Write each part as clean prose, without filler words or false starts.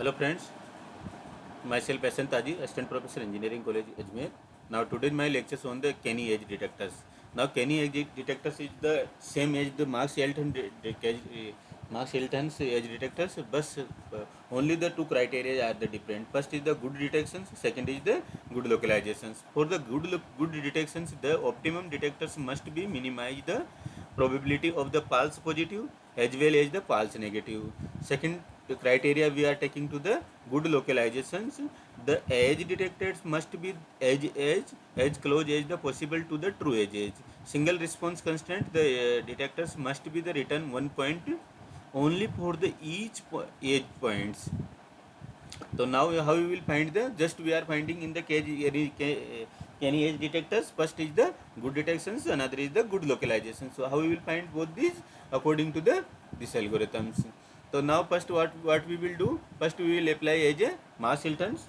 Hello friends, myself SN Taji, Assistant Professor Engineering College Ajmer. Now today my lectures on the Kenny edge detectors. Now Kenny edge detectors is the same as the Mark Shelton's edge detectors, but only the two criteria are the different. First is the good detections, second is the good localizations. For the good detections, the optimum detectors must be minimize the probability of the false positive as well as the false negative. Second criteria we are taking to the good localizations, the edge detectors must be as close as the possible to the true edge. Single response constant, the detectors must be the return 1 point only for the edge points. So now how we will find the, just we are finding in the Kenny edge detectors. First is the good detections, another is the good localization. So how we will find both these according to the this algorithms. So now first what we will do, first we will apply as a Marshall-Hilton's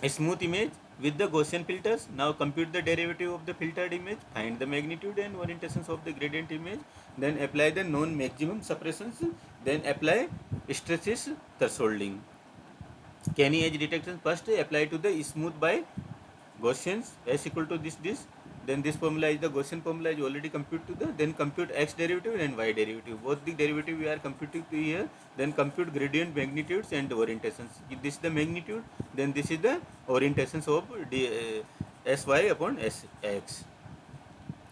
a smooth image with the Gaussian filters. Now compute the derivative of the filtered image, find the magnitude and orientations of the gradient image, then apply the known maximum suppressions, then apply stresses thresholding. Kenny edge detection first apply to the smooth by Gaussians s equal to this. Then this formula is the Gaussian formula is already computed to the, then compute x derivative and y derivative. Both the derivative we are computing to here. Then compute gradient magnitudes and orientations. If this is the magnitude, then this is the orientations of sy upon sx.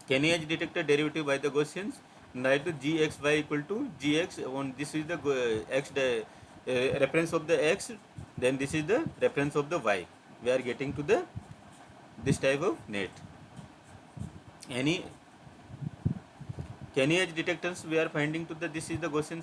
Kenny edge detector derivative by the Gaussians. Write to gxy equal to gx on this is the reference of the x, then this is the reference of the y. We are getting to the this type of net. Any Kenny edge detectors we are finding to the, this is the Gaussian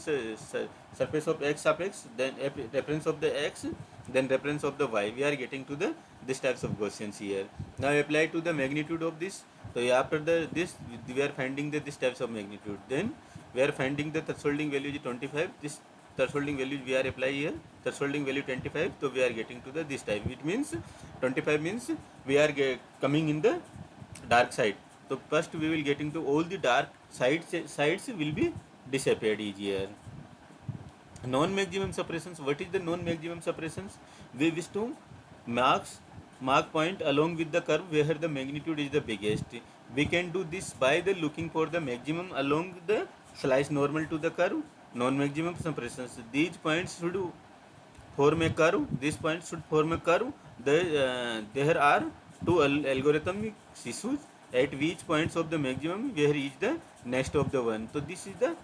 surface of x sub x, then reference of the x, then reference of the y. We are getting to the this types of Gaussians here. Now apply to the magnitude of this. So after the this we are finding the this types of magnitude. Then we are finding the thresholding value is 25. This thresholding value we are apply here. Thresholding value 25. So we are getting to the this type. It means 25 means we are coming in the dark side. So first we will get into all the dark sides will be disappeared easier. Non-maximum suppressions. What is the non-maximum suppressions? We wish to mark point along with the curve where the magnitude is the biggest. We can do this by the looking for the maximum along the slice normal to the curve. Non-maximum suppressions. These points should form a curve. This point should form a curve. There are two algorithmic issues at which points of the maximum where is the next of the one. So this is the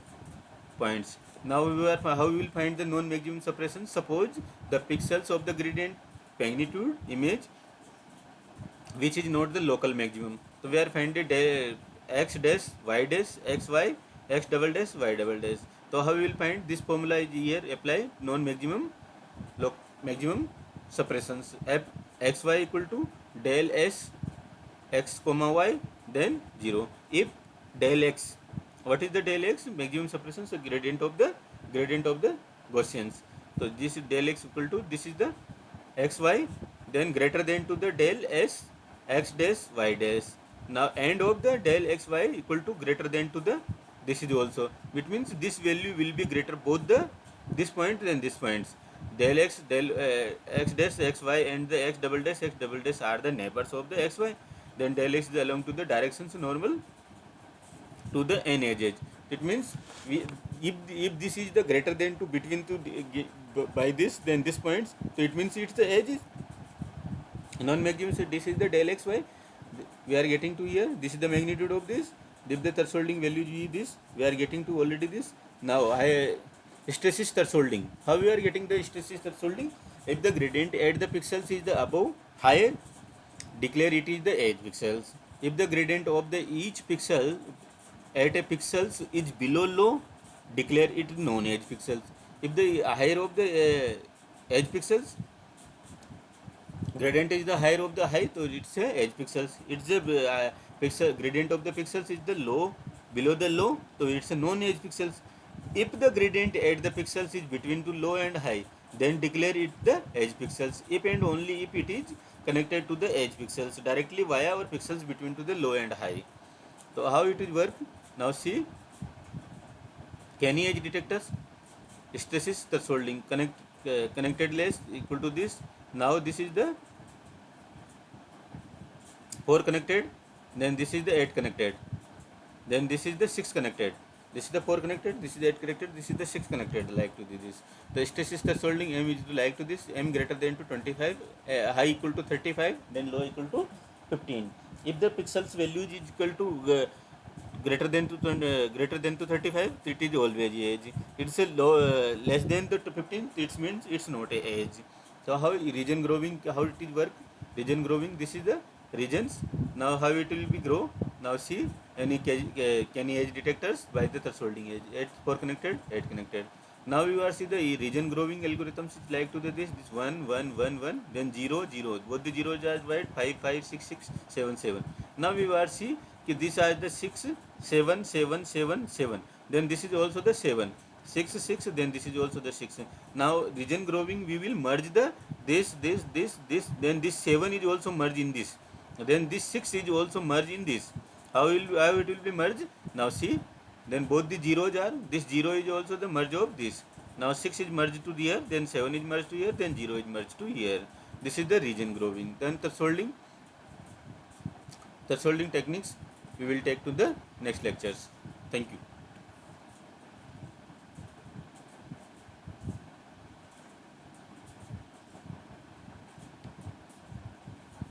points. Now how we will find the non-maximum suppression. Suppose the pixels of the gradient magnitude image which is not the local maximum. So we are finding x dash, y dash, x y, x double dash, y double dash. So how we will find this formula is here apply non-maximum maximum suppressions. F x y equal to del s x comma y then 0. If del x, what is the del x? Maximum suppression, so gradient of the Gaussians. So this is del x equal to, this is the xy, then greater than to the del s x dash y dash. Now end of the del xy equal to greater than to the this is also, which means this value will be greater both the this point and this points. Del x del x dash xy and the x double dash are the neighbors of the xy. Then del x is along to the directions normal to the n edges. It means we, if this is the greater than to between to by this then this points, so it means it's the edges. Non-maximum, so this is the del xy we are getting to here. This is the magnitude of this. If the thresholding value is this, we are getting to already this. Now I stresses thresholding. How we are getting the stresses thresholding? If the gradient at the pixels is the above higher, declare it is the edge pixels. If the gradient of the each pixel at a pixels is below low, declare it non-edge pixels. If the higher of the edge pixels, gradient is the higher of the height, so it's a edge pixels. It's a pixel gradient of the pixels is the low below the low, so it's a non-edge pixels. If the gradient at the pixels is between to low and high, then declare it the edge pixels. If and only if it is connected to the edge pixels directly via our pixels between to the low and high. So how it will work? Now see, Kenny edge detectors stresses thresholding connect connected list equal to this. Now this is the 4 connected, then this is the 8 connected, then this is the 6 connected, this is the 4 connected, this is the 8 connected, this is the 6 connected, like to this. The stress is thresholding m is like to this, m greater than to 25, high equal to 35, then low equal to 15. If the pixels value is equal to greater than to 35, it is always age. It's a low less than the 15, it means it's not a age. So how region growing, how it is work? Region growing, this is the regions. Now how it will be grow? Now see any any edge detectors by the thresholding edge. 8 4 connected, 8 connected. Now you are see the region growing algorithms is like to the this 1 1 1 1, then 0 0. Both the zeros are right, 5 5 6 6 7 7. Now we are see these are the 6 7 7 7 7. Then this is also the 7 6 6. Then this is also the 6. Now region growing we will merge the this. Then this 7 is also merged in this. Then this 6 is also merged in this. How it will be merged? Now see. Then both the zeros are, this 0 is also the merge of this. Now 6 is merged to here, then 7 is merged to here, then 0 is merged to here. This is the region growing. Then thresholding techniques we will take to the next lectures. Thank you.